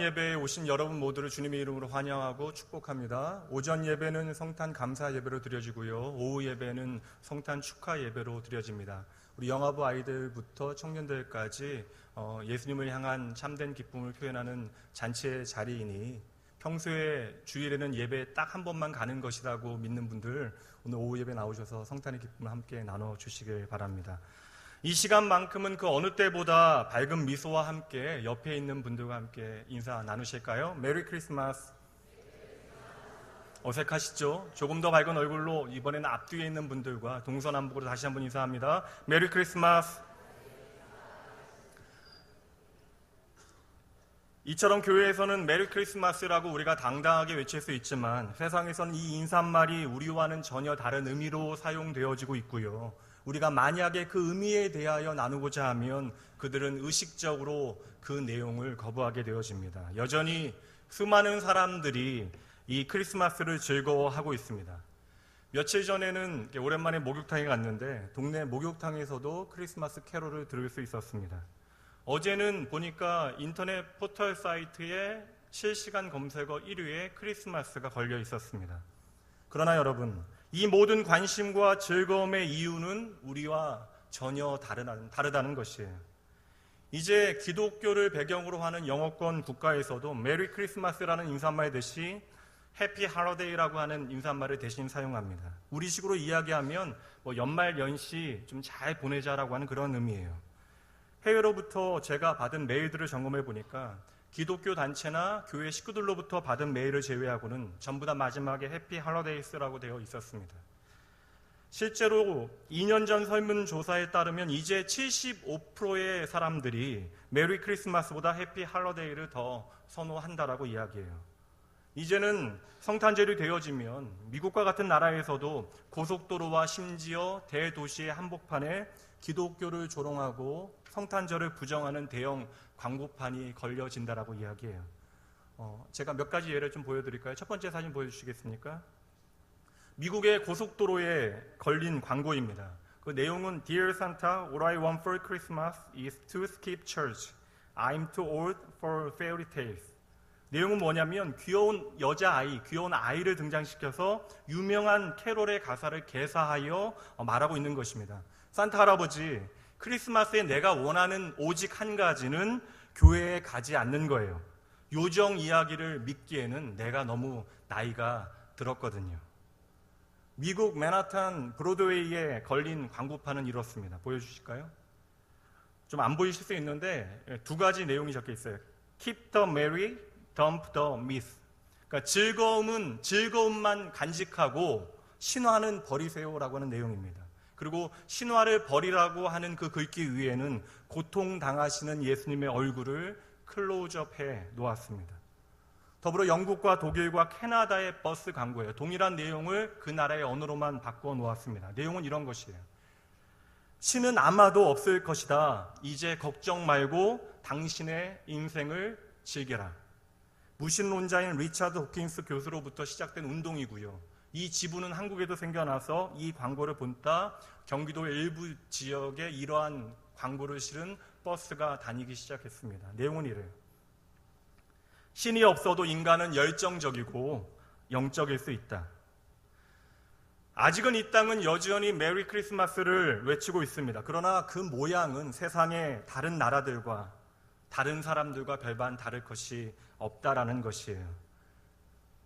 예배에 오신 여러분 모두를 주님의 이름으로 환영하고 축복합니다. 오전 예배는 성탄 감사 예배로 드려지고요. 오후 예배는 성탄 축하 예배로 드려집니다. 우리 영아부 아이들부터 청년들까지 예수님을 향한 참된 기쁨을 표현하는 잔치의 자리이니 평소에 주일에는 예배 딱 한 번만 가는 것이라고 믿는 분들 오늘 오후 예배 나오셔서 성탄의 기쁨을 함께 나눠주시길 바랍니다. 이 시간만큼은 그 어느 때보다 밝은 미소와 함께 옆에 있는 분들과 함께 인사 나누실까요? 메리 크리스마스. 어색하시죠? 조금 더 밝은 얼굴로 이번에는 앞뒤에 있는 분들과 동서남북으로 다시 한번 인사합니다. 메리 크리스마스. 이처럼 교회에서는 메리 크리스마스라고 우리가 당당하게 외칠 수 있지만 세상에서는 이 인사말이 우리와는 전혀 다른 의미로 사용되어지고 있고요. 우리가 만약에 그 의미에 대하여 나누고자 하면 그들은 의식적으로 그 내용을 거부하게 되어집니다. 여전히 수많은 사람들이 이 크리스마스를 즐거워하고 있습니다. 며칠 전에는 오랜만에 목욕탕에 갔는데 동네 목욕탕에서도 크리스마스 캐롤을 들을 수 있었습니다. 어제는 보니까 인터넷 포털 사이트에 실시간 검색어 1위에 크리스마스가 걸려 있었습니다. 그러나 여러분, 이 모든 관심과 즐거움의 이유는 우리와 전혀 다르다는 것이에요. 이제 기독교를 배경으로 하는 영어권 국가에서도 메리 크리스마스라는 인사말 대신 해피 할러데이라고 하는 인사말을 대신 사용합니다. 우리식으로 이야기하면 연말 연시 좀 잘 보내자라고 하는 그런 의미예요. 해외로부터 제가 받은 메일들을 점검해 보니까 기독교 단체나 교회 식구들로부터 받은 메일을 제외하고는 전부 다 마지막에 해피 할러데이스라고 되어 있었습니다. 실제로 2년 전 설문조사에 따르면 이제 75%의 사람들이 메리 크리스마스보다 해피 할러데이를 더 선호한다라고 이야기해요. 이제는 성탄절이 되어지면 미국과 같은 나라에서도 고속도로와 심지어 대도시의 한복판에 기독교를 조롱하고 성탄절을 부정하는 대형 광고판이 걸려진다라고 이야기해요. 제가 몇 가지 예를 좀 보여드릴까요? 첫 번째 사진 보여주시겠습니까? 미국의 고속도로에 걸린 광고입니다. 그 내용은 Dear Santa, what I want for Christmas is to skip church. I'm too old for fairy tales. 내용은 뭐냐면 귀여운 여자아이, 귀여운 아이를 등장시켜서 유명한 캐롤의 가사를 개사하여 말하고 있는 것입니다. 산타 할아버지, 크리스마스에 내가 원하는 오직 한 가지는 교회에 가지 않는 거예요. 요정 이야기를 믿기에는 내가 너무 나이가 들었거든요. 미국 맨하탄 브로드웨이에 걸린 광고판은 이렇습니다. 보여주실까요? 좀 안 보이실 수 있는데 두 가지 내용이 적혀 있어요. Keep the merry, dump the myth. 그러니까 즐거움은 즐거움만 간직하고 신화는 버리세요라고 하는 내용입니다. 그리고 신화를 버리라고 하는 그 글귀 위에는 고통당하시는 예수님의 얼굴을 클로즈업해 놓았습니다. 더불어 영국과 독일과 캐나다의 버스 광고예요. 동일한 내용을 그 나라의 언어로만 바꿔 놓았습니다. 내용은 이런 것이에요. 신은 아마도 없을 것이다. 이제 걱정 말고 당신의 인생을 즐겨라. 무신론자인 리차드 호킨스 교수로부터 시작된 운동이고요. 이 지부는 한국에도 생겨나서 이 광고를 본따 경기도 일부 지역에 이러한 광고를 실은 버스가 다니기 시작했습니다. 내용은 이래요. 신이 없어도 인간은 열정적이고 영적일 수 있다. 아직은 이 땅은 여전히 메리 크리스마스를 외치고 있습니다. 그러나 그 모양은 세상의 다른 나라들과 다른 사람들과 별반 다를 것이 없다라는 것이에요.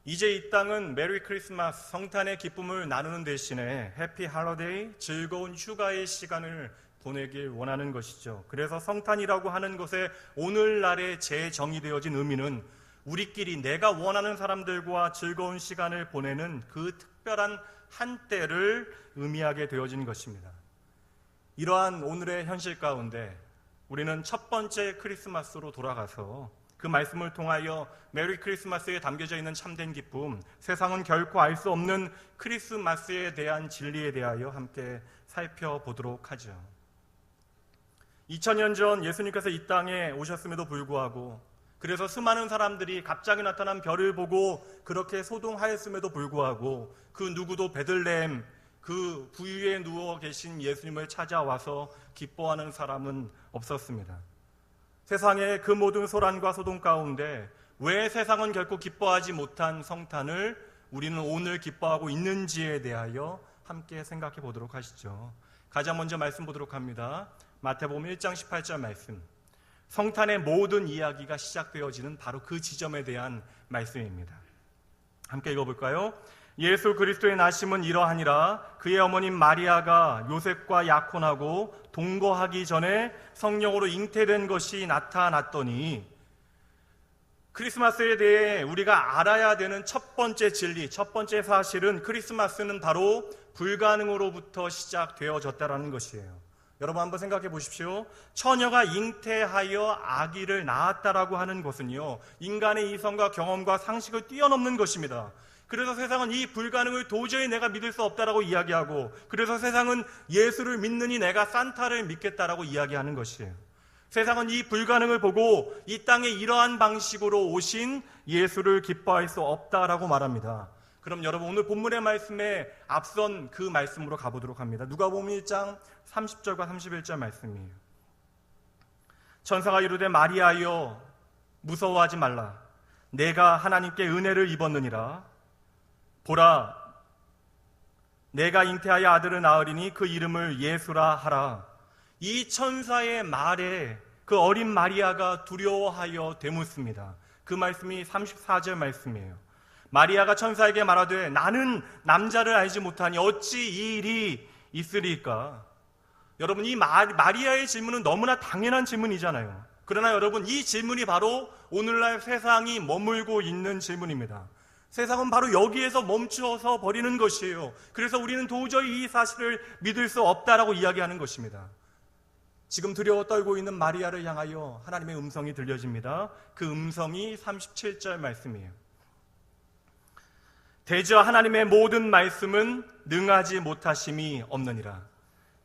이제 이 땅은 메리 크리스마스, 성탄의 기쁨을 나누는 대신에 해피 할러데이, 즐거운 휴가의 시간을 보내길 원하는 것이죠. 그래서 성탄이라고 하는 것에 오늘날의 재정의되어진 의미는 우리끼리 내가 원하는 사람들과 즐거운 시간을 보내는 그 특별한 한때를 의미하게 되어진 것입니다. 이러한 오늘의 현실 가운데 우리는 첫 번째 크리스마스로 돌아가서 그 말씀을 통하여 메리 크리스마스에 담겨져 있는 참된 기쁨, 세상은 결코 알 수 없는 크리스마스에 대한 진리에 대하여 함께 살펴보도록 하죠. 2000년 전 예수님께서 이 땅에 오셨음에도 불구하고, 그래서 수많은 사람들이 갑자기 나타난 별을 보고 그렇게 소동하였음에도 불구하고 그 누구도 베들레헴 그 부유에 누워 계신 예수님을 찾아와서 기뻐하는 사람은 없었습니다. 세상의 그 모든 소란과 소동 가운데 왜 세상은 결코 기뻐하지 못한 성탄을 우리는 오늘 기뻐하고 있는지에 대하여 함께 생각해 보도록 하시죠. 가장 먼저 말씀 보도록 합니다. 마태복음 1장 18절 말씀. 성탄의 모든 이야기가 시작되어지는 바로 그 지점에 대한 말씀입니다. 함께 읽어볼까요? 예수 그리스도의 나심은 이러하니라. 그의 어머님 마리아가 요셉과 약혼하고 동거하기 전에 성령으로 잉태된 것이 나타났더니, 크리스마스에 대해 우리가 알아야 되는 첫 번째 진리, 첫 번째 사실은 크리스마스는 바로 불가능으로부터 시작되어졌다는 것이에요. 여러분 한번 생각해 보십시오. 처녀가 잉태하여 아기를 낳았다라고 하는 것은요, 인간의 이성과 경험과 상식을 뛰어넘는 것입니다. 그래서 세상은 이 불가능을 도저히 내가 믿을 수 없다라고 이야기하고, 그래서 세상은 예수를 믿느니 내가 산타를 믿겠다라고 이야기하는 것이에요. 세상은 이 불가능을 보고 이 땅에 이러한 방식으로 오신 예수를 기뻐할 수 없다라고 말합니다. 그럼 여러분 오늘 본문의 말씀에 앞선 그 말씀으로 가보도록 합니다. 누가복음 1장 30절과 31절 말씀이에요. 천사가 이르되 마리아여 무서워하지 말라. 내가 하나님께 은혜를 입었느니라. 보라, 내가 잉태하여 아들을 낳으리니 그 이름을 예수라 하라. 이 천사의 말에 그 어린 마리아가 두려워하여 되묻습니다. 그 말씀이 34절 말씀이에요. 마리아가 천사에게 말하되 나는 남자를 알지 못하니 어찌 이 일이 있으리까? 여러분, 이 마리아의 질문은 너무나 당연한 질문이잖아요. 그러나 여러분, 이 질문이 바로 오늘날 세상이 머물고 있는 질문입니다. 세상은 바로 여기에서 멈추어서 버리는 것이에요. 그래서 우리는 도저히 이 사실을 믿을 수 없다라고 이야기하는 것입니다. 지금 두려워 떨고 있는 마리아를 향하여 하나님의 음성이 들려집니다. 그 음성이 37절 말씀이에요. 대저 하나님의 모든 말씀은 능하지 못하심이 없느니라.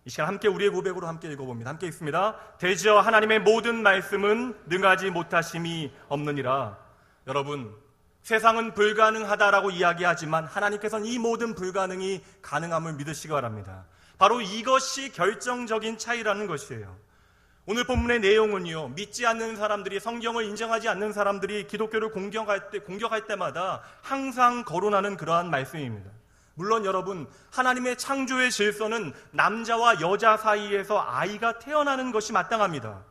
이 시간 함께 우리의 고백으로 함께 읽어봅니다. 함께 읽습니다. 대저 하나님의 모든 말씀은 능하지 못하심이 없느니라. 여러분, 세상은 불가능하다라고 이야기하지만 하나님께서는 이 모든 불가능이 가능함을 믿으시기 바랍니다. 바로 이것이 결정적인 차이라는 것이에요. 오늘 본문의 내용은요, 믿지 않는 사람들이, 성경을 인정하지 않는 사람들이 기독교를 공격할 때마다 항상 거론하는 그러한 말씀입니다. 물론 여러분, 하나님의 창조의 질서는 남자와 여자 사이에서 아이가 태어나는 것이 마땅합니다.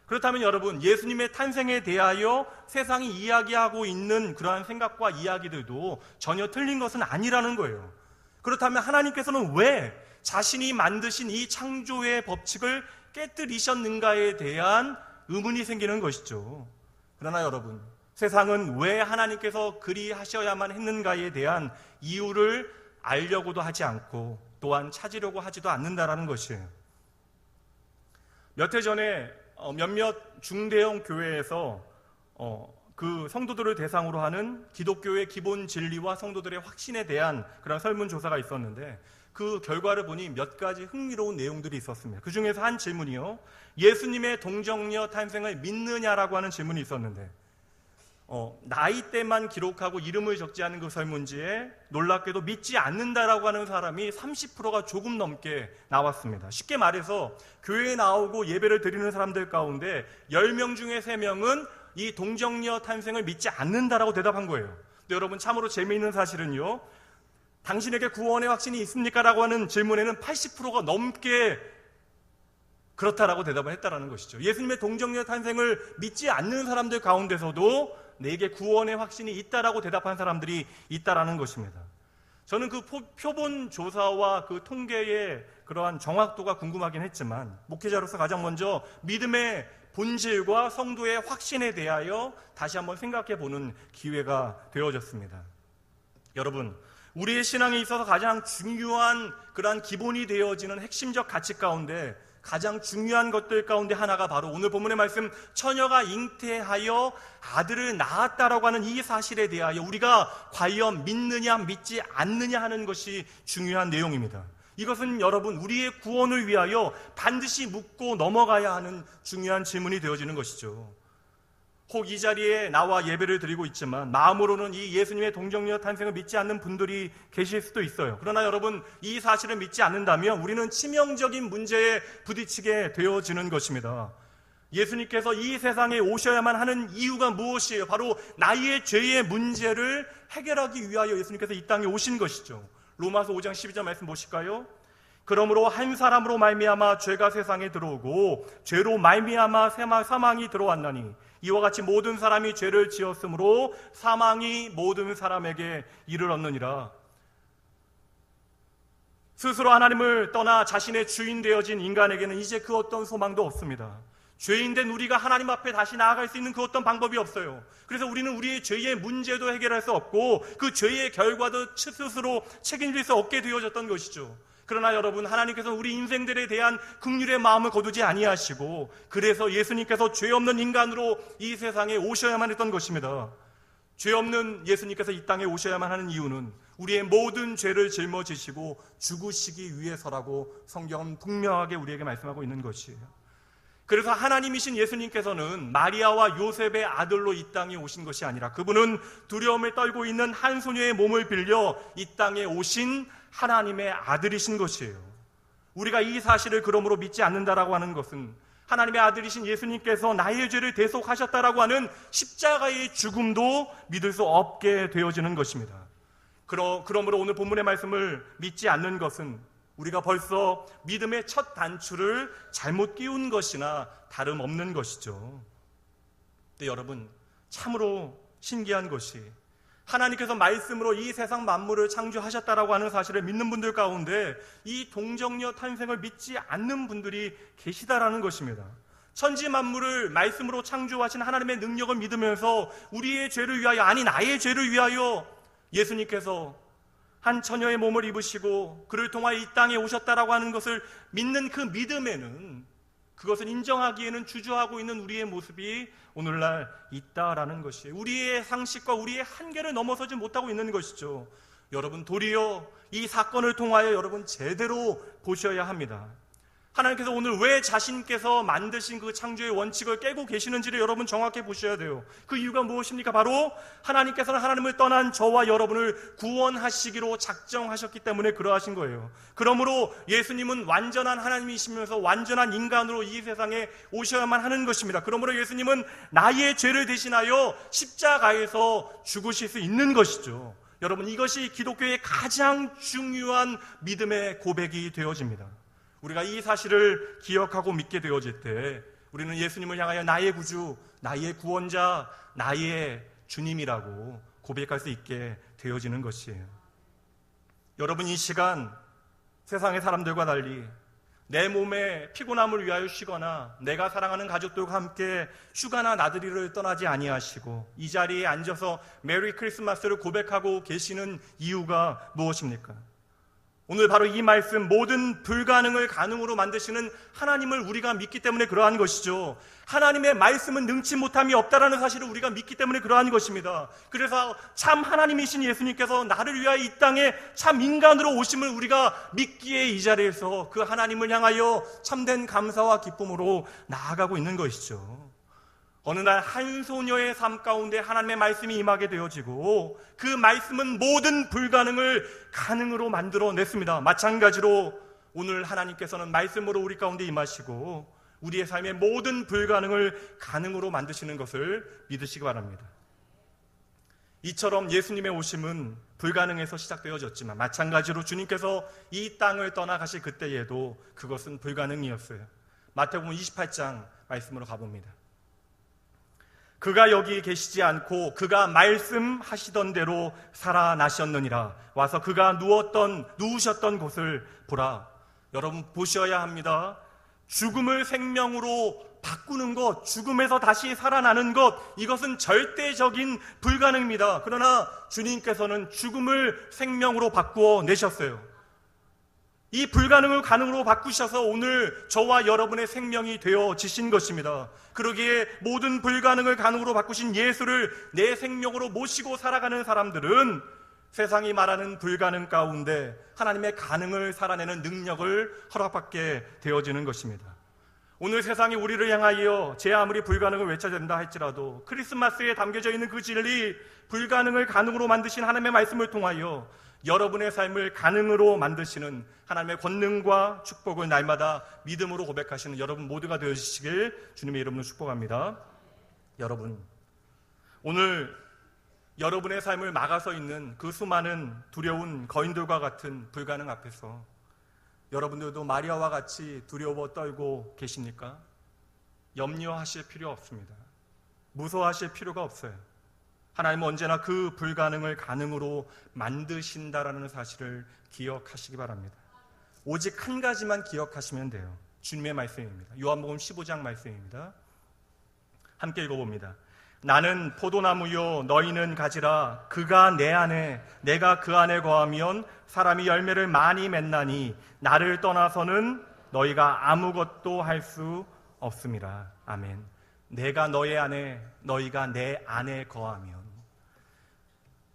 그렇다면 여러분, 예수님의 탄생에 대하여 세상이 이야기하고 있는 그러한 생각과 이야기들도 전혀 틀린 것은 아니라는 거예요. 그렇다면 하나님께서는 왜 자신이 만드신 이 창조의 법칙을 깨뜨리셨는가에 대한 의문이 생기는 것이죠. 그러나 여러분, 세상은 왜 하나님께서 그리 하셔야만 했는가에 대한 이유를 알려고도 하지 않고 또한 찾으려고 하지도 않는다라는 것이에요. 몇 해 전에 몇몇 중대형 교회에서 그 성도들을 대상으로 하는 기독교의 기본 진리와 성도들의 확신에 대한 그런 설문조사가 있었는데, 그 결과를 보니 몇 가지 흥미로운 내용들이 있었습니다. 그 중에서 한 질문이요, 예수님의 동정녀 탄생을 믿느냐라고 하는 질문이 있었는데, 나이대만 기록하고 이름을 적지 않은 그 설문지에 놀랍게도 믿지 않는다라고 하는 사람이 30%가 조금 넘게 나왔습니다. 쉽게 말해서 교회에 나오고 예배를 드리는 사람들 가운데 10명 중에 3명은 이 동정녀 탄생을 믿지 않는다라고 대답한 거예요. 근데 여러분, 참으로 재미있는 사실은요, 당신에게 구원의 확신이 있습니까? 라고 하는 질문에는 80%가 넘게 그렇다라고 대답을 했다라는 것이죠. 예수님의 동정녀 탄생을 믿지 않는 사람들 가운데서도 내게 구원의 확신이 있다라고 대답한 사람들이 있다라는 것입니다. 저는 그 표본 조사와 그 통계의 그러한 정확도가 궁금하긴 했지만, 목회자로서 가장 먼저 믿음의 본질과 성도의 확신에 대하여 다시 한번 생각해 보는 기회가 되어졌습니다. 여러분, 우리의 신앙에 있어서 가장 중요한 그러한 기본이 되어지는 핵심적 가치 가운데 가장 중요한 것들 가운데 하나가 바로 오늘 본문의 말씀, 처녀가 잉태하여 아들을 낳았다라고 하는 이 사실에 대하여 우리가 과연 믿느냐 믿지 않느냐 하는 것이 중요한 내용입니다. 이것은 여러분, 우리의 구원을 위하여 반드시 묻고 넘어가야 하는 중요한 질문이 되어지는 것이죠. 혹 이 자리에 나와 예배를 드리고 있지만 마음으로는 이 예수님의 동정녀 탄생을 믿지 않는 분들이 계실 수도 있어요. 그러나 여러분, 이 사실을 믿지 않는다면 우리는 치명적인 문제에 부딪히게 되어지는 것입니다. 예수님께서 이 세상에 오셔야만 하는 이유가 무엇이에요? 바로 나의 죄의 문제를 해결하기 위하여 예수님께서 이 땅에 오신 것이죠. 로마서 5장 12절 말씀 보실까요? 그러므로 한 사람으로 말미암아 죄가 세상에 들어오고 죄로 말미암아 사망이 들어왔나니 이와 같이 모든 사람이 죄를 지었으므로 사망이 모든 사람에게 이르렀느니라. 스스로 하나님을 떠나 자신의 주인 되어진 인간에게는 이제 그 어떤 소망도 없습니다. 죄인된 우리가 하나님 앞에 다시 나아갈 수 있는 그 어떤 방법이 없어요. 그래서 우리는 우리의 죄의 문제도 해결할 수 없고 그 죄의 결과도 스스로 책임질 수 없게 되어졌던 것이죠. 그러나 여러분, 하나님께서는 우리 인생들에 대한 긍휼의 마음을 거두지 아니하시고 그래서 예수님께서 죄 없는 인간으로 이 세상에 오셔야만 했던 것입니다. 죄 없는 예수님께서 이 땅에 오셔야만 하는 이유는 우리의 모든 죄를 짊어지시고 죽으시기 위해서라고 성경은 분명하게 우리에게 말씀하고 있는 것이에요. 그래서 하나님이신 예수님께서는 마리아와 요셉의 아들로 이 땅에 오신 것이 아니라 그분은 두려움을 떨고 있는 한 소녀의 몸을 빌려 이 땅에 오신 하나님의 아들이신 것이에요. 우리가 이 사실을 그러므로 믿지 않는다라고 하는 것은 하나님의 아들이신 예수님께서 나의 죄를 대속하셨다라고 하는 십자가의 죽음도 믿을 수 없게 되어지는 것입니다. 그러므로 오늘 본문의 말씀을 믿지 않는 것은 우리가 벌써 믿음의 첫 단추를 잘못 끼운 것이나 다름없는 것이죠. 근데 여러분, 참으로 신기한 것이 하나님께서 말씀으로 이 세상 만물을 창조하셨다라고 하는 사실을 믿는 분들 가운데 이 동정녀 탄생을 믿지 않는 분들이 계시다라는 것입니다. 천지 만물을 말씀으로 창조하신 하나님의 능력을 믿으면서 우리의 죄를 위하여, 아니 나의 죄를 위하여 예수님께서 한 처녀의 몸을 입으시고 그를 통하여 이 땅에 오셨다라고 하는 것을 믿는 그 믿음에는, 그것을 인정하기에는 주저하고 있는 우리의 모습이 오늘날 있다라는 것이에요. 우리의 상식과 우리의 한계를 넘어서지 못하고 있는 것이죠. 여러분, 도리어 이 사건을 통하여 여러분 제대로 보셔야 합니다. 하나님께서 오늘 왜 자신께서 만드신 그 창조의 원칙을 깨고 계시는지를 여러분 정확히 보셔야 돼요. 그 이유가 무엇입니까? 바로 하나님께서는 하나님을 떠난 저와 여러분을 구원하시기로 작정하셨기 때문에 그러하신 거예요. 그러므로 예수님은 완전한 하나님이시면서 완전한 인간으로 이 세상에 오셔야만 하는 것입니다. 그러므로 예수님은 나의 죄를 대신하여 십자가에서 죽으실 수 있는 것이죠. 여러분, 이것이 기독교의 가장 중요한 믿음의 고백이 되어집니다. 우리가 이 사실을 기억하고 믿게 되어질 때 우리는 예수님을 향하여 나의 구주, 나의 구원자, 나의 주님이라고 고백할 수 있게 되어지는 것이에요. 여러분, 이 시간 세상의 사람들과 달리 내 몸의 피곤함을 위하여 쉬거나 내가 사랑하는 가족들과 함께 휴가나 나들이를 떠나지 아니하시고 이 자리에 앉아서 메리 크리스마스를 고백하고 계시는 이유가 무엇입니까? 오늘 바로 이 말씀, 모든 불가능을 가능으로 만드시는 하나님을 우리가 믿기 때문에 그러한 것이죠. 하나님의 말씀은 능치 못함이 없다라는 사실을 우리가 믿기 때문에 그러한 것입니다. 그래서 참 하나님이신 예수님께서 나를 위하여 이 땅에 참 인간으로 오심을 우리가 믿기에 이 자리에서 그 하나님을 향하여 참된 감사와 기쁨으로 나아가고 있는 것이죠. 어느 날 한 소녀의 삶 가운데 하나님의 말씀이 임하게 되어지고 그 말씀은 모든 불가능을 가능으로 만들어냈습니다. 마찬가지로 오늘 하나님께서는 말씀으로 우리 가운데 임하시고 우리의 삶의 모든 불가능을 가능으로 만드시는 것을 믿으시기 바랍니다. 이처럼 예수님의 오심은 불가능에서 시작되어졌지만 마찬가지로 주님께서 이 땅을 떠나가실 그때에도 그것은 불가능이었어요. 마태복음 28장 말씀으로 가봅니다. 그가 여기 계시지 않고 그가 말씀하시던 대로 살아나셨느니라. 와서 그가 누우셨던 곳을 보라. 여러분, 보셔야 합니다. 죽음을 생명으로 바꾸는 것, 죽음에서 다시 살아나는 것, 이것은 절대적인 불가능입니다. 그러나 주님께서는 죽음을 생명으로 바꾸어 내셨어요. 이 불가능을 가능으로 바꾸셔서 오늘 저와 여러분의 생명이 되어지신 것입니다. 그러기에 모든 불가능을 가능으로 바꾸신 예수를 내 생명으로 모시고 살아가는 사람들은 세상이 말하는 불가능 가운데 하나님의 가능을 살아내는 능력을 허락받게 되어지는 것입니다. 오늘 세상이 우리를 향하여 제 아무리 불가능을 외쳐댄다 할지라도 크리스마스에 담겨져 있는 그 진리, 불가능을 가능으로 만드신 하나님의 말씀을 통하여 여러분의 삶을 가능으로 만드시는 하나님의 권능과 축복을 날마다 믿음으로 고백하시는 여러분 모두가 되어주시길 주님의 이름으로 축복합니다. 여러분, 오늘 여러분의 삶을 막아서 있는 그 수많은 두려운 거인들과 같은 불가능 앞에서 여러분들도 마리아와 같이 두려워 떨고 계십니까? 염려하실 필요 없습니다. 무서워하실 필요가 없어요. 하나님은 언제나 그 불가능을 가능으로 만드신다라는 사실을 기억하시기 바랍니다. 오직 한 가지만 기억하시면 돼요. 주님의 말씀입니다. 요한복음 15장 말씀입니다. 함께 읽어봅니다. 나는 포도나무요 너희는 가지라. 그가 내 안에 내가 그 안에 거하면 사람이 열매를 많이 맺나니 나를 떠나서는 너희가 아무것도 할 수 없음이라. 아멘. 내가 너희 안에 너희가 내 안에 거하면,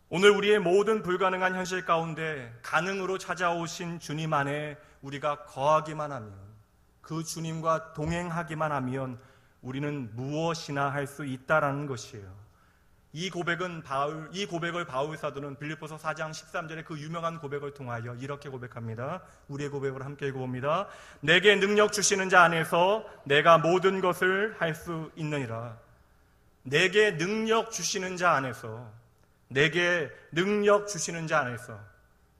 오늘 우리의 모든 불가능한 현실 가운데 가능으로 찾아오신 주님 안에 우리가 거하기만 하면, 그 주님과 동행하기만 하면 우리는 무엇이나 할 수 있다라는 것이에요. 이 고백을 바울 사도는 빌립보서 4장 13절의 그 유명한 고백을 통하여 이렇게 고백합니다. 우리의 고백을 함께 읽어봅니다. 내게 능력 주시는 자 안에서 내가 모든 것을 할 수 있느니라. 내게 능력 주시는 자 안에서, 내게 능력 주시는 자 안에서,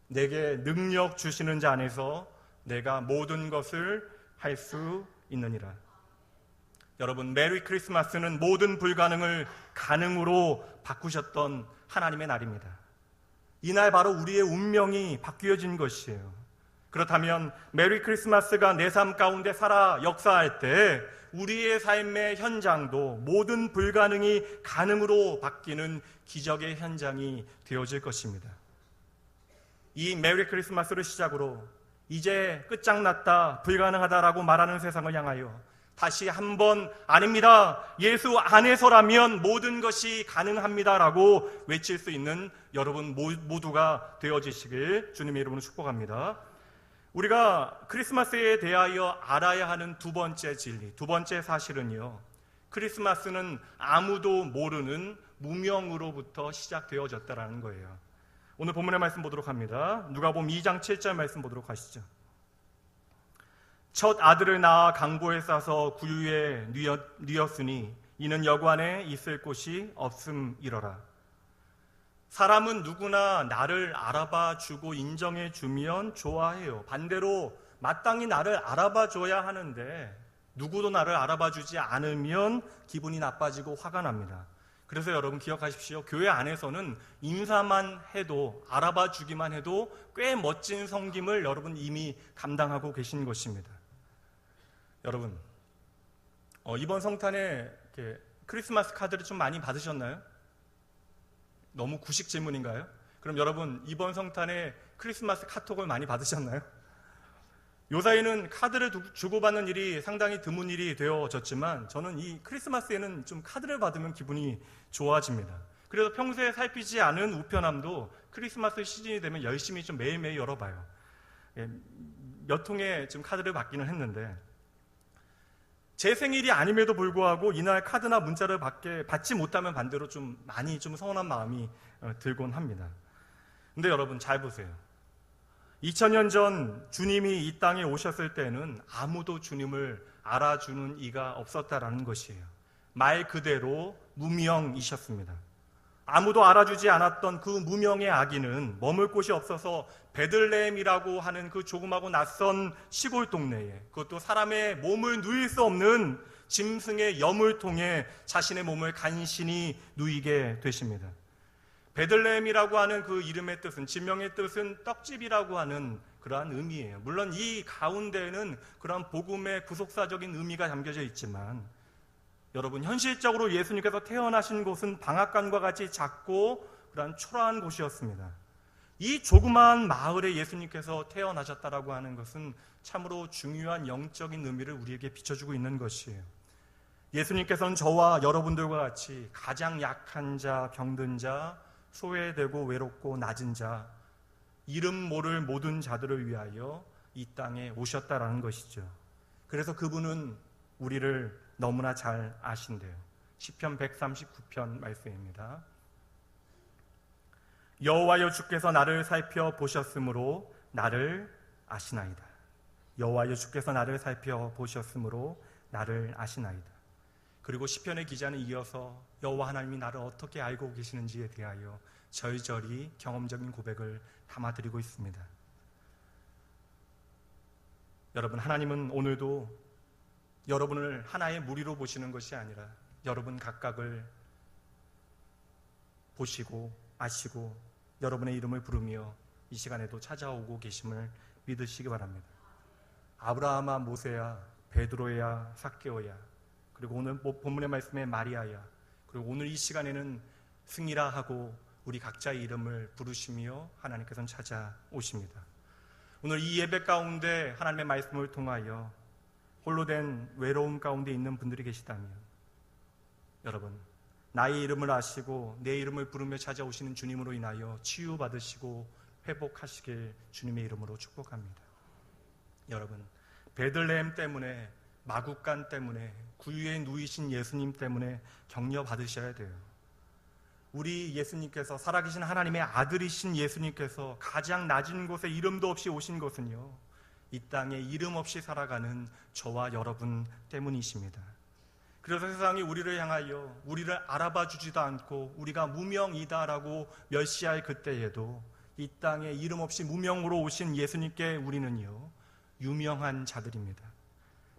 내게 능력 주시는 자 안에서 내가 모든 것을 할 수 있느니라. 여러분, 메리 크리스마스는 모든 불가능을 가능으로 바꾸셨던 하나님의 날입니다. 이날 바로 우리의 운명이 바뀌어진 것이에요. 그렇다면 메리 크리스마스가 내 삶 가운데 살아 역사할 때 우리의 삶의 현장도 모든 불가능이 가능으로 바뀌는 기적의 현장이 되어질 것입니다. 이 메리 크리스마스를 시작으로 이제 끝장났다, 불가능하다라고 말하는 세상을 향하여 다시 한번 아닙니다, 예수 안에서라면 모든 것이 가능합니다라고 외칠 수 있는 여러분 모두가 되어지시길 주님의 이름으로 축복합니다. 우리가 크리스마스에 대하여 알아야 하는 두 번째 진리, 두 번째 사실은요, 크리스마스는 아무도 모르는 무명으로부터 시작되어졌다라는 거예요. 오늘 본문의 말씀 보도록 합니다. 누가복음 2장 7절 말씀 보도록 하시죠. 첫 아들을 낳아 강보에 싸서 구유에 뉘었으니 이는 여관에 있을 곳이 없음이러라. 사람은 누구나 나를 알아봐 주고 인정해 주면 좋아해요. 반대로 마땅히 나를 알아봐 줘야 하는데 누구도 나를 알아봐 주지 않으면 기분이 나빠지고 화가 납니다. 그래서 여러분 기억하십시오. 교회 안에서는 인사만 해도, 알아봐 주기만 해도 꽤 멋진 섬김을 여러분 이미 감당하고 계신 것입니다. 여러분, 이번 성탄에 크리스마스 카드를 좀 많이 받으셨나요? 너무 구식 질문인가요? 그럼 여러분, 이번 성탄에 크리스마스 카톡을 많이 받으셨나요? 요사이는 카드를 주고받는 일이 상당히 드문 일이 되어졌지만 저는 이 크리스마스에는 좀 카드를 받으면 기분이 좋아집니다. 그래서 평소에 살피지 않은 우편함도 크리스마스 시즌이 되면 열심히 좀 매일매일 열어봐요. 몇 통의 좀 카드를 받기는 했는데, 제 생일이 아님에도 불구하고 이날 카드나 문자를 받지 못하면 반대로 좀 많이 좀 서운한 마음이 들곤 합니다. 근데 여러분 잘 보세요. 2000년 전 주님이 이 땅에 오셨을 때는 아무도 주님을 알아주는 이가 없었다라는 것이에요. 말 그대로 무명이셨습니다. 아무도 알아주지 않았던 그 무명의 아기는 머물 곳이 없어서 베들레헴이라고 하는 그 조그마고 낯선 시골 동네에, 그것도 사람의 몸을 누일 수 없는 짐승의 여물통에 자신의 몸을 간신히 누이게 되십니다. 베들레헴이라고 하는 그 이름의 뜻은, 지명의 뜻은 떡집이라고 하는 그러한 의미예요. 물론 이 가운데에는 그러한 복음의 구속사적인 의미가 담겨져 있지만, 여러분, 현실적으로 예수님께서 태어나신 곳은 방앗간과 같이 작고 그러한 초라한 곳이었습니다. 이 조그마한 마을에 예수님께서 태어나셨다라고 하는 것은 참으로 중요한 영적인 의미를 우리에게 비춰주고 있는 것이에요. 예수님께서는 저와 여러분들과 같이 가장 약한 자, 병든 자, 소외되고 외롭고 낮은 자, 이름 모를 모든 자들을 위하여 이 땅에 오셨다라는 것이죠. 그래서 그분은 우리를 너무나 잘 아신대요. 시편 139편 말씀입니다. 여호와여 주께서 나를 살펴보셨으므로 나를 아시나이다. 여호와여 주께서 나를 살펴보셨으므로 나를 아시나이다. 그리고 시편의 기자는 이어서 여호와 하나님이 나를 어떻게 알고 계시는지에 대하여 절절히 경험적인 고백을 담아드리고 있습니다. 여러분, 하나님은 오늘도 여러분을 하나의 무리로 보시는 것이 아니라 여러분 각각을 보시고 아시고 여러분의 이름을 부르며 이 시간에도 찾아오고 계심을 믿으시기 바랍니다. 아브라함아, 모세야, 베드로야, 삭개오야, 그리고 오늘 본문의 말씀에 마리아야, 그리고 오늘 이 시간에는 승이라 하고 우리 각자의 이름을 부르시며 하나님께서는 찾아오십니다. 오늘 이 예배 가운데 하나님의 말씀을 통하여 홀로 된 외로움 가운데 있는 분들이 계시다면, 여러분, 나의 이름을 아시고 내 이름을 부르며 찾아오시는 주님으로 인하여 치유받으시고 회복하시길 주님의 이름으로 축복합니다. 여러분, 베들레헴 때문에, 마국간 때문에, 구유에 누이신 예수님 때문에 격려 받으셔야 돼요. 우리 예수님께서, 살아계신 하나님의 아들이신 예수님께서 가장 낮은 곳에 이름도 없이 오신 것은요, 이 땅에 이름 없이 살아가는 저와 여러분 때문이십니다. 그래서 세상이 우리를 향하여 우리를 알아봐 주지도 않고 우리가 무명이다라고 멸시할 그때에도 이 땅에 이름 없이 무명으로 오신 예수님께 우리는요, 유명한 자들입니다.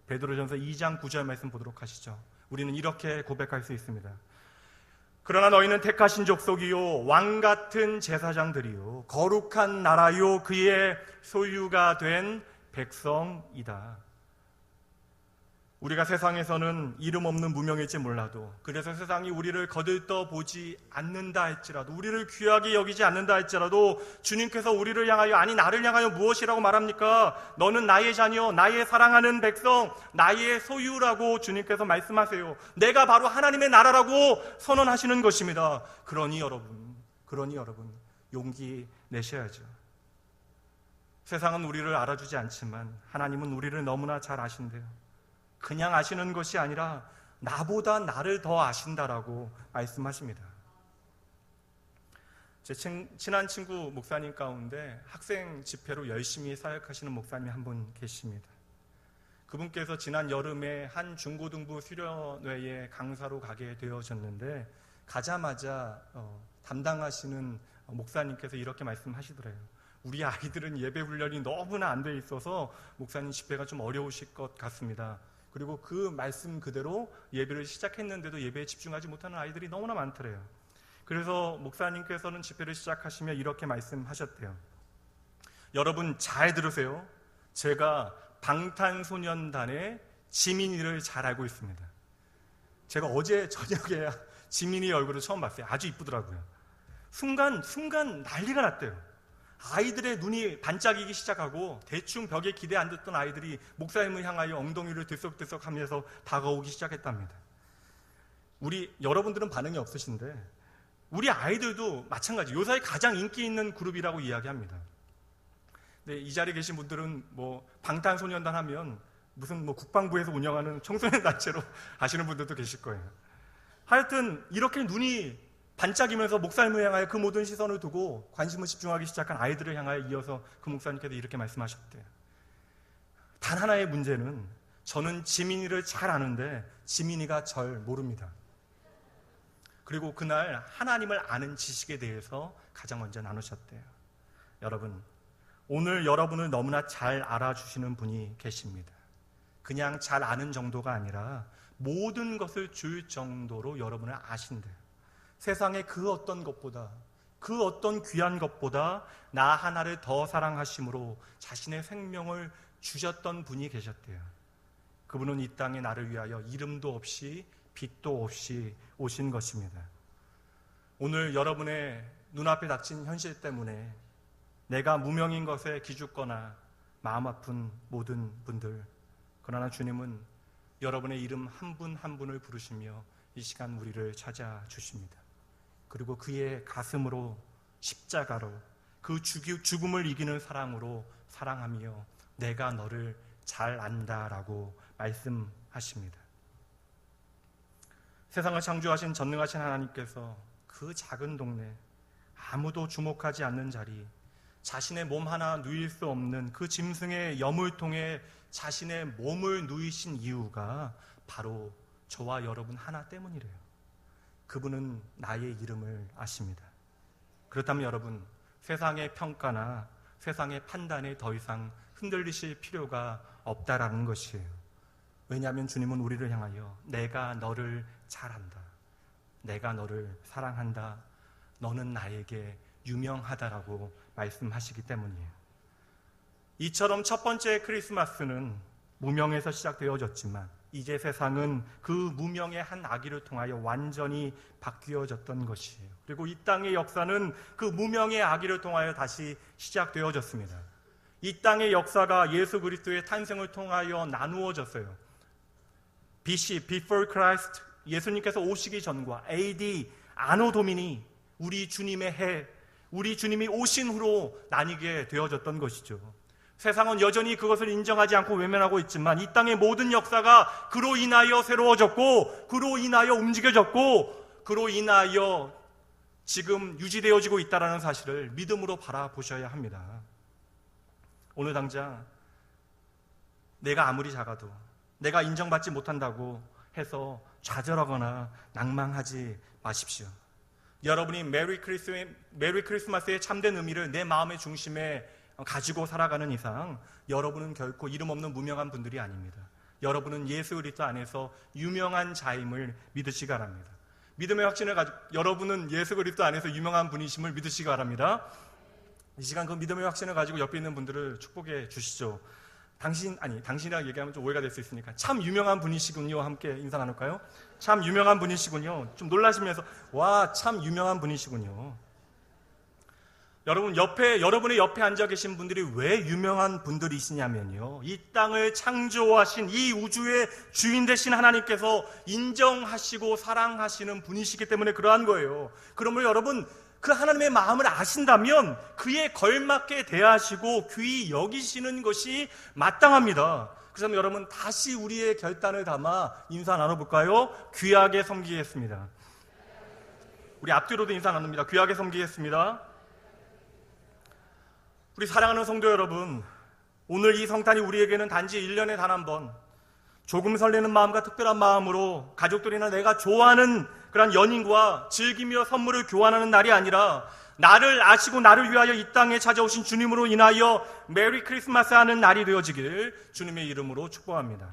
베드로전서 2장 9절 말씀 보도록 하시죠. 우리는 이렇게 고백할 수 있습니다. 그러나 너희는 택하신 족속이요, 왕같은 제사장들이요, 거룩한 나라요, 그의 소유가 된 백성이다. 우리가 세상에서는 이름 없는 무명일지 몰라도, 그래서 세상이 우리를 거들떠 보지 않는다 할지라도, 우리를 귀하게 여기지 않는다 할지라도 주님께서 우리를 향하여, 아니 나를 향하여 무엇이라고 말합니까? 너는 나의 자녀, 나의 사랑하는 백성, 나의 소유라고 주님께서 말씀하세요. 내가 바로 하나님의 나라라고 선언하시는 것입니다. 그러니 여러분 용기 내셔야죠. 세상은 우리를 알아주지 않지만 하나님은 우리를 너무나 잘 아신대요. 그냥 아시는 것이 아니라 나보다 나를 더 아신다라고 말씀하십니다. 제 친한 친구 목사님 가운데 학생 집회로 열심히 사역하시는 목사님이 한 분 계십니다. 그분께서 지난 여름에 한 중고등부 수련회에 강사로 가게 되어졌는데, 가자마자 담당하시는 목사님께서 이렇게 말씀하시더래요. 우리 아이들은 예배 훈련이 너무나 안 돼 있어서 목사님 집회가 좀 어려우실 것 같습니다. 그리고 그 말씀 그대로 예배를 시작했는데도 예배에 집중하지 못하는 아이들이 너무나 많더래요. 그래서 목사님께서는 집회를 시작하시며 이렇게 말씀하셨대요. 여러분 잘 들으세요. 제가 방탄소년단의 지민이를 잘 알고 있습니다. 제가 어제 저녁에 지민이 얼굴을 처음 봤어요. 아주 이쁘더라고요. 순간 난리가 났대요. 아이들의 눈이 반짝이기 시작하고 대충 벽에 기대 앉았던 아이들이 목사님을 향하여 엉덩이를 들썩들썩 하면서 다가오기 시작했답니다. 여러분들은 반응이 없으신데 우리 아이들도 마찬가지, 요사이 가장 인기 있는 그룹이라고 이야기합니다. 근데 이 자리에 계신 분들은 방탄소년단 하면 무슨 국방부에서 운영하는 청소년 단체로 아시는 분들도 계실 거예요. 하여튼 이렇게 눈이 반짝이면서 목사님을 향하여 그 모든 시선을 두고 관심을 집중하기 시작한 아이들을 향하여 이어서 그 목사님께서 이렇게 말씀하셨대요. 단 하나의 문제는 저는 지민이를 잘 아는데 지민이가 절 모릅니다. 그리고 그날 하나님을 아는 지식에 대해서 가장 먼저 나누셨대요. 여러분, 오늘 여러분을 너무나 잘 알아주시는 분이 계십니다. 그냥 잘 아는 정도가 아니라 모든 것을 줄 정도로 여러분을 아신대요. 세상의 그 어떤 것보다, 그 어떤 귀한 것보다 나 하나를 더 사랑하심으로 자신의 생명을 주셨던 분이 계셨대요. 그분은 이 땅에 나를 위하여 이름도 없이 빛도 없이 오신 것입니다. 오늘 여러분의 눈앞에 닥친 현실 때문에 내가 무명인 것에 기죽거나 마음 아픈 모든 분들, 그러나 주님은 여러분의 이름 한 분 한 분을 부르시며 이 시간 우리를 찾아주십니다. 그리고 그의 가슴으로, 십자가로, 그 죽음을 이기는 사랑으로 사랑하며 내가 너를 잘 안다라고 말씀하십니다. 세상을 창조하신 전능하신 하나님께서 그 작은 동네, 아무도 주목하지 않는 자리, 자신의 몸 하나 누일 수 없는 그 짐승의 여물통에 자신의 몸을 누이신 이유가 바로 저와 여러분 하나 때문이래요. 그분은 나의 이름을 아십니다. 그렇다면 여러분, 세상의 평가나 세상의 판단에 더 이상 흔들리실 필요가 없다라는 것이에요. 왜냐하면 주님은 우리를 향하여 내가 너를 잘 안다, 내가 너를 사랑한다, 너는 나에게 유명하다라고 말씀하시기 때문이에요. 이처럼 첫 번째 크리스마스는 무명에서 시작되어졌지만 이제 세상은 그 무명의 한 아기를 통하여 완전히 바뀌어졌던 것이에요. 그리고 이 땅의 역사는 그 무명의 아기를 통하여 다시 시작되어졌습니다. 이 땅의 역사가 예수 그리스도의 탄생을 통하여 나누어졌어요. BC, Before Christ, 예수님께서 오시기 전과 AD, 아노 도미니, 우리 주님의 해, 우리 주님이 오신 후로 나뉘게 되어졌던 것이죠. 세상은 여전히 그것을 인정하지 않고 외면하고 있지만 이 땅의 모든 역사가 그로 인하여 새로워졌고, 그로 인하여 움직여졌고, 그로 인하여 지금 유지되어지고 있다는 사실을 믿음으로 바라보셔야 합니다. 오늘 당장 내가 아무리 작아도, 내가 인정받지 못한다고 해서 좌절하거나 낭망하지 마십시오. 여러분이 메리 크리스마스의 참된 의미를 내 마음의 중심에 가지고 살아가는 이상 여러분은 결코 이름 없는 무명한 분들이 아닙니다. 여러분은 예수 그리스도 안에서 유명한 자임을 믿으시기 바랍니다. 믿음의 확신을 가지고 여러분은 예수 그리스도 안에서 유명한 분이심을 믿으시기 바랍니다. 이 시간 그 믿음의 확신을 가지고 옆에 있는 분들을 축복해 주시죠. 당신이라고 얘기하면 좀 오해가 될 수 있으니까 참 유명한 분이시군요. 함께 인사 나눌까요? 참 유명한 분이시군요. 좀 놀라시면서 와, 참 유명한 분이시군요. 여러분의 옆에 앉아 계신 분들이 왜 유명한 분들이시냐면요, 이 땅을 창조하신 이 우주의 주인 되신 하나님께서 인정하시고 사랑하시는 분이시기 때문에 그러한 거예요. 그러므로 여러분, 그 하나님의 마음을 아신다면 그에 걸맞게 대하시고 귀히 여기시는 것이 마땅합니다. 그래서 여러분, 다시 우리의 결단을 담아 인사 나눠볼까요? 귀하게 섬기겠습니다. 우리 앞뒤로도 인사 나눕니다. 귀하게 섬기겠습니다. 우리 사랑하는 성도 여러분, 오늘 이 성탄이 우리에게는 단지 1년에 단 한 번 조금 설레는 마음과 특별한 마음으로 가족들이나 내가 좋아하는 그런 연인과 즐기며 선물을 교환하는 날이 아니라 나를 아시고 나를 위하여 이 땅에 찾아오신 주님으로 인하여 메리 크리스마스 하는 날이 되어지길 주님의 이름으로 축복합니다.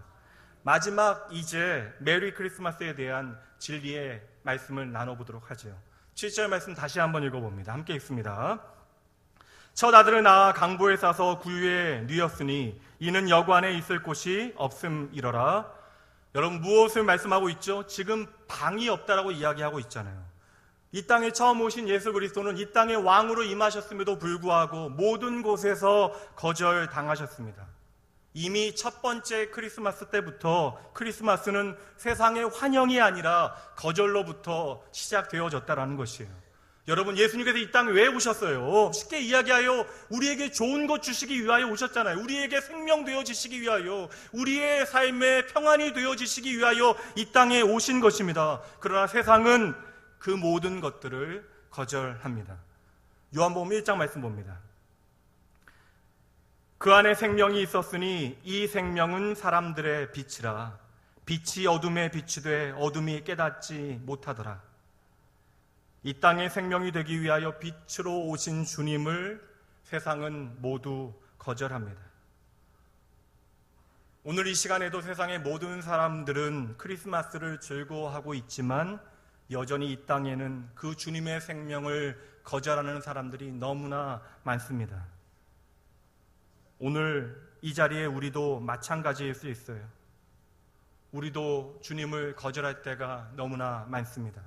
마지막 이제 메리 크리스마스에 대한 진리의 말씀을 나눠보도록 하죠. 7절 말씀 다시 한번 읽어봅니다. 함께 읽습니다. 첫 아들을 낳아 강보에 싸서 구유에 뉘었으니 이는 여관에 있을 곳이 없음이러라. 여러분, 무엇을 말씀하고 있죠? 지금 방이 없다라고 이야기하고 있잖아요. 이 땅에 처음 오신 예수 그리스도는 이 땅의 왕으로 임하셨음에도 불구하고 모든 곳에서 거절당하셨습니다. 이미 첫 번째 크리스마스 때부터 크리스마스는 세상의 환영이 아니라 거절로부터 시작되어졌다는 것이에요. 여러분, 예수님께서 이 땅에 왜 오셨어요? 쉽게 이야기하여 우리에게 좋은 것 주시기 위하여 오셨잖아요. 우리에게 생명 되어지시기 위하여, 우리의 삶에 평안이 되어지시기 위하여 이 땅에 오신 것입니다. 그러나 세상은 그 모든 것들을 거절합니다. 요한복음 1장 말씀 봅니다. 그 안에 생명이 있었으니 이 생명은 사람들의 빛이라. 빛이 어둠에 비추되 어둠이 깨닫지 못하더라. 이 땅에 생명이 되기 위하여 빛으로 오신 주님을 세상은 모두 거절합니다. 오늘 이 시간에도 세상의 모든 사람들은 크리스마스를 즐거워하고 있지만 여전히 이 땅에는 그 주님의 생명을 거절하는 사람들이 너무나 많습니다. 오늘 이 자리에 우리도 마찬가지일 수 있어요. 우리도 주님을 거절할 때가 너무나 많습니다.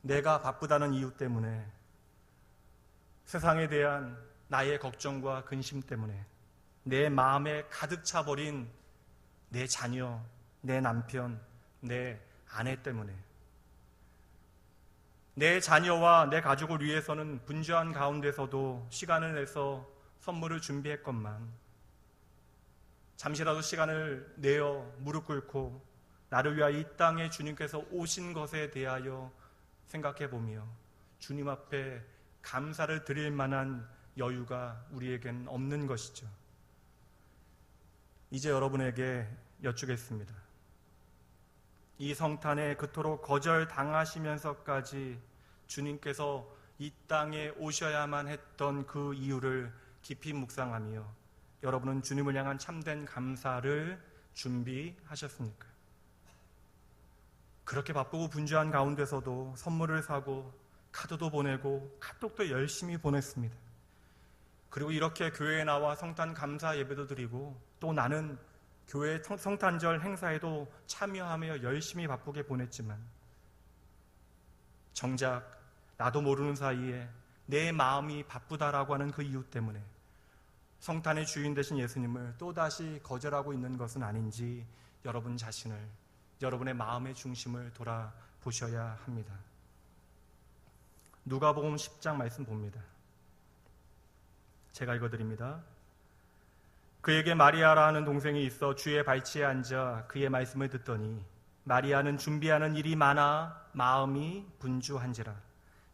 내가 바쁘다는 이유 때문에, 세상에 대한 나의 걱정과 근심 때문에, 내 마음에 가득 차버린 내 자녀, 내 남편, 내 아내 때문에, 내 자녀와 내 가족을 위해서는 분주한 가운데서도 시간을 내서 선물을 준비했건만 잠시라도 시간을 내어 무릎 꿇고 나를 위하여 이 땅에 주님께서 오신 것에 대하여 생각해 보며 주님 앞에 감사를 드릴 만한 여유가 우리에겐 없는 것이죠. 이제 여러분에게 여쭈겠습니다. 이 성탄에 그토록 거절당하시면서까지 주님께서 이 땅에 오셔야만 했던 그 이유를 깊이 묵상하며 여러분은 주님을 향한 참된 감사를 준비하셨습니까? 그렇게 바쁘고 분주한 가운데서도 선물을 사고 카드도 보내고 카톡도 열심히 보냈습니다. 그리고 이렇게 교회에 나와 성탄 감사 예배도 드리고 또 나는 교회 성탄절 행사에도 참여하며 열심히 바쁘게 보냈지만 정작 나도 모르는 사이에 내 마음이 바쁘다라고 하는 그 이유 때문에 성탄의 주인 되신 예수님을 또다시 거절하고 있는 것은 아닌지 여러분 자신을, 여러분의 마음의 중심을 돌아보셔야 합니다. 누가복음 10장 말씀 봅니다. 제가 읽어드립니다. 그에게 마리아라 하는 동생이 있어 주의 발치에 앉아 그의 말씀을 듣더니 마리아는 준비하는 일이 많아 마음이 분주한지라.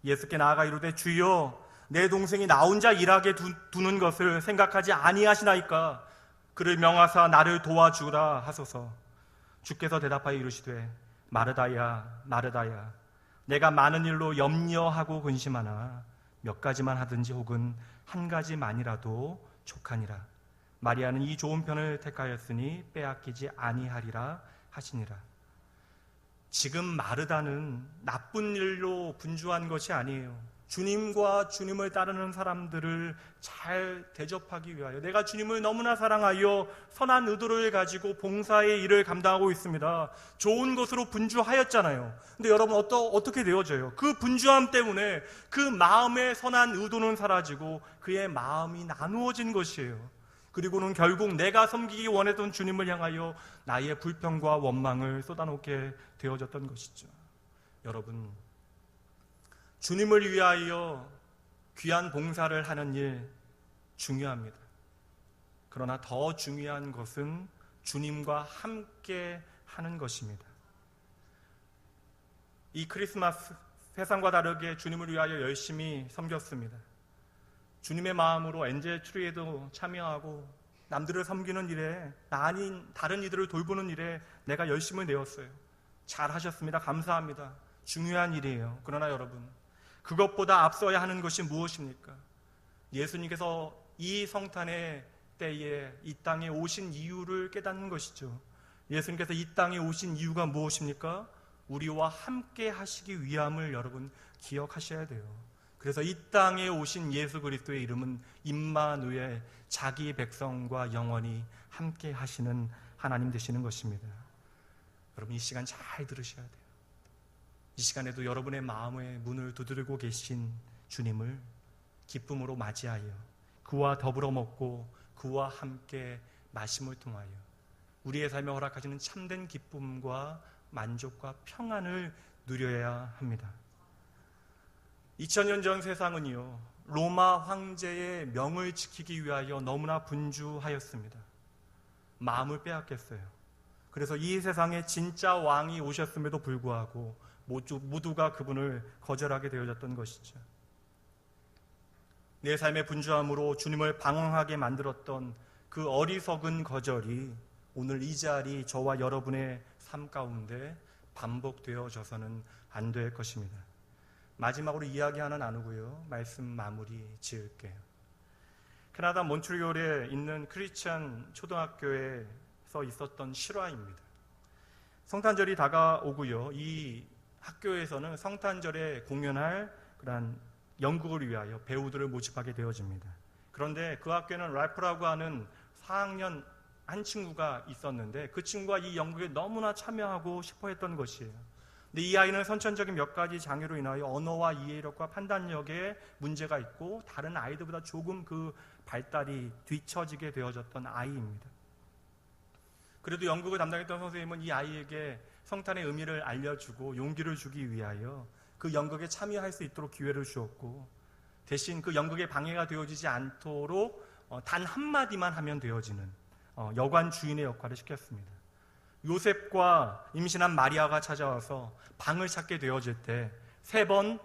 예수께 나아가 이르되 주여 내 동생이 나 혼자 일하게 두는 것을 생각하지 아니하시나이까. 그를 명하사 나를 도와주라 하소서. 주께서 대답하여 이르시되 마르다야 마르다야 내가 많은 일로 염려하고 근심하나 몇 가지만 하든지 혹은 한 가지만이라도 족하니라. 마리아는 이 좋은 편을 택하였으니 빼앗기지 아니하리라 하시니라. 지금 마르다는 나쁜 일로 분주한 것이 아니에요. 주님과 주님을 따르는 사람들을 잘 대접하기 위하여 내가 주님을 너무나 사랑하여 선한 의도를 가지고 봉사의 일을 감당하고 있습니다. 좋은 것으로 분주하였잖아요. 근데 여러분 어떻게 되어져요? 그 분주함 때문에 그 마음의 선한 의도는 사라지고 그의 마음이 나누어진 것이에요. 그리고는 결국 내가 섬기기 원했던 주님을 향하여 나의 불평과 원망을 쏟아놓게 되어졌던 것이죠. 여러분, 주님을 위하여 귀한 봉사를 하는 일 중요합니다. 그러나 더 중요한 것은 주님과 함께 하는 것입니다. 이 크리스마스 세상과 다르게 주님을 위하여 열심히 섬겼습니다. 주님의 마음으로 엔젤 트리에도 참여하고 남들을 섬기는 일에 나 아닌 다른 이들을 돌보는 일에 내가 열심을 내었어요. 잘하셨습니다. 감사합니다. 중요한 일이에요. 그러나 여러분, 그것보다 앞서야 하는 것이 무엇입니까? 예수님께서 이 성탄의 때에 이 땅에 오신 이유를 깨닫는 것이죠. 예수님께서 이 땅에 오신 이유가 무엇입니까? 우리와 함께 하시기 위함을 여러분 기억하셔야 돼요. 그래서 이 땅에 오신 예수 그리스도의 이름은 임마누엘, 자기 백성과 영원히 함께 하시는 하나님 되시는 것입니다. 여러분, 이 시간 잘 들으셔야 돼요. 이 시간에도 여러분의 마음의 문을 두드리고 계신 주님을 기쁨으로 맞이하여 그와 더불어 먹고 그와 함께 마심을 통하여 우리의 삶에 허락하시는 참된 기쁨과 만족과 평안을 누려야 합니다. 2000년 전 세상은요, 로마 황제의 명을 지키기 위하여 너무나 분주하였습니다. 마음을 빼앗겼어요. 그래서 이 세상에 진짜 왕이 오셨음에도 불구하고 모두가 그분을 거절하게 되어졌던 것이죠. 내 삶의 분주함으로 주님을 방황하게 만들었던 그 어리석은 거절이 오늘 이 자리 저와 여러분의 삶 가운데 반복되어져서는 안 될 것입니다. 마지막으로 이야기 하나 나누고요, 말씀 마무리 지을게요. 캐나다 몬트리올에 있는 크리스천 초등학교에서 있었던 실화입니다. 성탄절이 다가오고요, 이 학교에서는 성탄절에 공연할 그런 연극을 위하여 배우들을 모집하게 되어집니다. 그런데 그 학교에는 랄프라고 하는 4학년 한 친구가 있었는데 그 친구가 이 연극에 너무나 참여하고 싶어 했던 것이에요. 근데 이 아이는 선천적인 몇 가지 장애로 인하여 언어와 이해력과 판단력에 문제가 있고 다른 아이들보다 조금 그 발달이 뒤처지게 되어졌던 아이입니다. 그래도 연극을 담당했던 선생님은 이 아이에게 성탄의 의미를 알려주고 용기를 주기 위하여 그 연극에 참여할 수 있도록 기회를 주었고, 대신 그 연극에 방해가 되어지지 않도록 단 한마디만 하면 되어지는 여관 주인의 역할을 시켰습니다. 요셉과 임신한 마리아가 찾아와서 방을 찾게 되어질 때 3번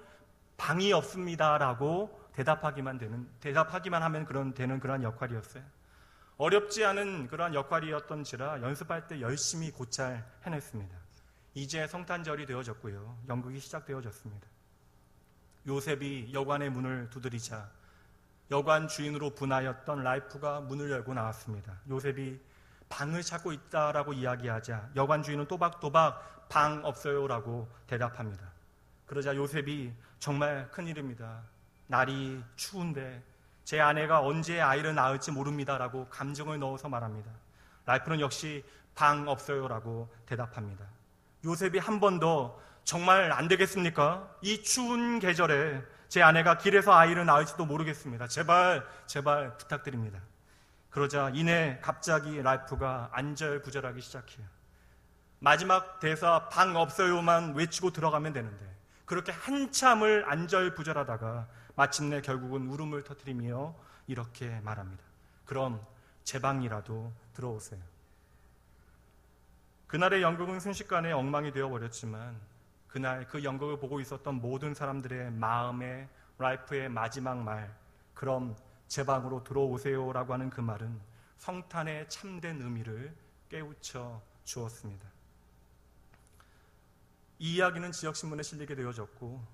방이 없습니다라고 대답하기만 하면 되는 그런 역할이었어요. 어렵지 않은 그러한 역할이었던지라 연습할 때 열심히 곧잘 해냈습니다. 이제 성탄절이 되어졌고요. 연극이 시작되어졌습니다. 요셉이 여관의 문을 두드리자 여관 주인으로 분하였던 라이프가 문을 열고 나왔습니다. 요셉이 방을 찾고 있다라고 이야기하자 여관 주인은 또박또박 방 없어요라고 대답합니다. 그러자 요셉이 정말 큰일입니다. 날이 추운데 제 아내가 언제 아이를 낳을지 모릅니다라고 감정을 넣어서 말합니다. 라이프는 역시 방 없어요라고 대답합니다. 요셉이 한 번 더 정말 안 되겠습니까? 이 추운 계절에 제 아내가 길에서 아이를 낳을지도 모르겠습니다. 제발 부탁드립니다. 그러자 이내 갑자기 라이프가 안절부절하기 시작해요. 마지막 대사 방 없어요만 외치고 들어가면 되는데 그렇게 한참을 안절부절하다가 마침내 결국은 울음을 터뜨리며 이렇게 말합니다. 그럼 제 방이라도 들어오세요. 그날의 연극은 순식간에 엉망이 되어버렸지만 그날 그 연극을 보고 있었던 모든 사람들의 마음에 라이프의 마지막 말, 그럼 제 방으로 들어오세요라고 하는 그 말은 성탄의 참된 의미를 깨우쳐 주었습니다. 이 이야기는 지역신문에 실리게 되어졌고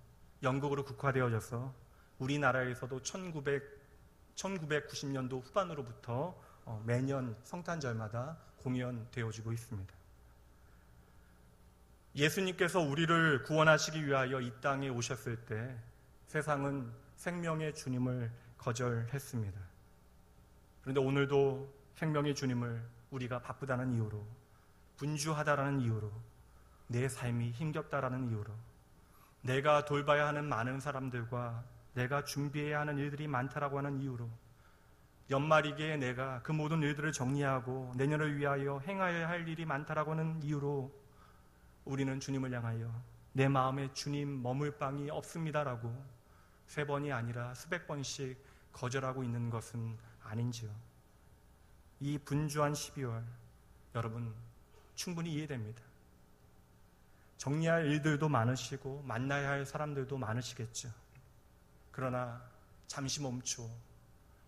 연극으로 국화되어져서 우리나라에서도 1990년도 후반으로부터 매년 성탄절마다 공연되어지고 있습니다. 예수님께서 우리를 구원하시기 위하여 이 땅에 오셨을 때 세상은 생명의 주님을 거절했습니다. 그런데 오늘도 생명의 주님을 우리가 바쁘다는 이유로, 분주하다라는 이유로, 내 삶이 힘겹다라는 이유로, 내가 돌봐야 하는 많은 사람들과 내가 준비해야 하는 일들이 많다라고 하는 이유로, 연말이기에 내가 그 모든 일들을 정리하고 내년을 위하여 행하여야 할 일이 많다라고 하는 이유로 우리는 주님을 향하여 내 마음에 주님 머물 방이 없습니다라고 3번이 아니라 수백 번씩 거절하고 있는 것은 아닌지요. 이 분주한 12월 여러분 충분히 이해됩니다. 정리할 일들도 많으시고 만나야 할 사람들도 많으시겠죠. 그러나 잠시 멈춰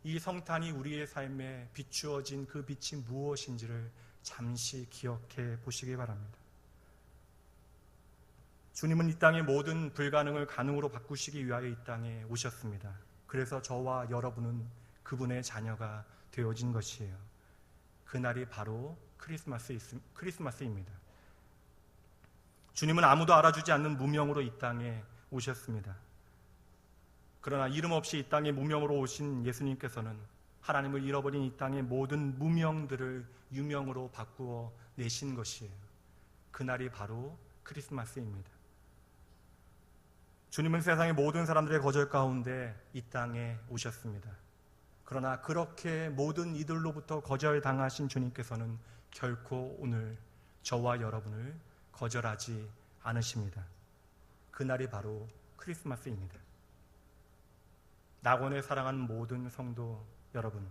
이 성탄이 우리의 삶에 비추어진 그 빛이 무엇인지를 잠시 기억해 보시기 바랍니다. 주님은 이 땅의 모든 불가능을 가능으로 바꾸시기 위하여 이 땅에 오셨습니다. 그래서 저와 여러분은 그분의 자녀가 되어진 것이에요. 그날이 바로 크리스마스입니다. 주님은 아무도 알아주지 않는 무명으로 이 땅에 오셨습니다. 그러나 이름 없이 이 땅에 무명으로 오신 예수님께서는 하나님을 잃어버린 이 땅의 모든 무명들을 유명으로 바꾸어 내신 것이에요. 그날이 바로 크리스마스입니다. 주님은 세상의 모든 사람들의 거절 가운데 이 땅에 오셨습니다. 그러나 그렇게 모든 이들로부터 거절당하신 주님께서는 결코 오늘 저와 여러분을 거절하지 않으십니다. 그날이 바로 크리스마스입니다. 낙원에 사랑하는 모든 성도 여러분,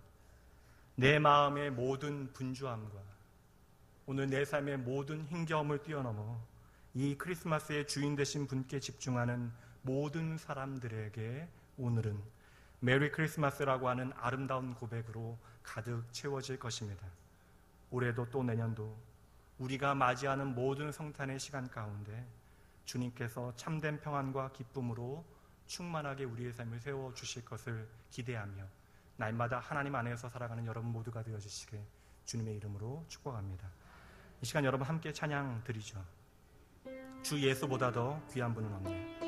내 마음의 모든 분주함과 오늘 내 삶의 모든 힘겨움을 뛰어넘어 이 크리스마스의 주인 되신 분께 집중하는 모든 사람들에게 오늘은 메리 크리스마스라고 하는 아름다운 고백으로 가득 채워질 것입니다. 올해도 또 내년도 우리가 맞이하는 모든 성탄의 시간 가운데 주님께서 참된 평안과 기쁨으로 충만하게 우리의 삶을 세워주실 것을 기대하며 날마다 하나님 안에서 살아가는 여러분 모두가 되어주시게 주님의 이름으로 축복합니다. 이 시간 여러분 함께 찬양 드리죠. 주 예수보다 더 귀한 분은 없네.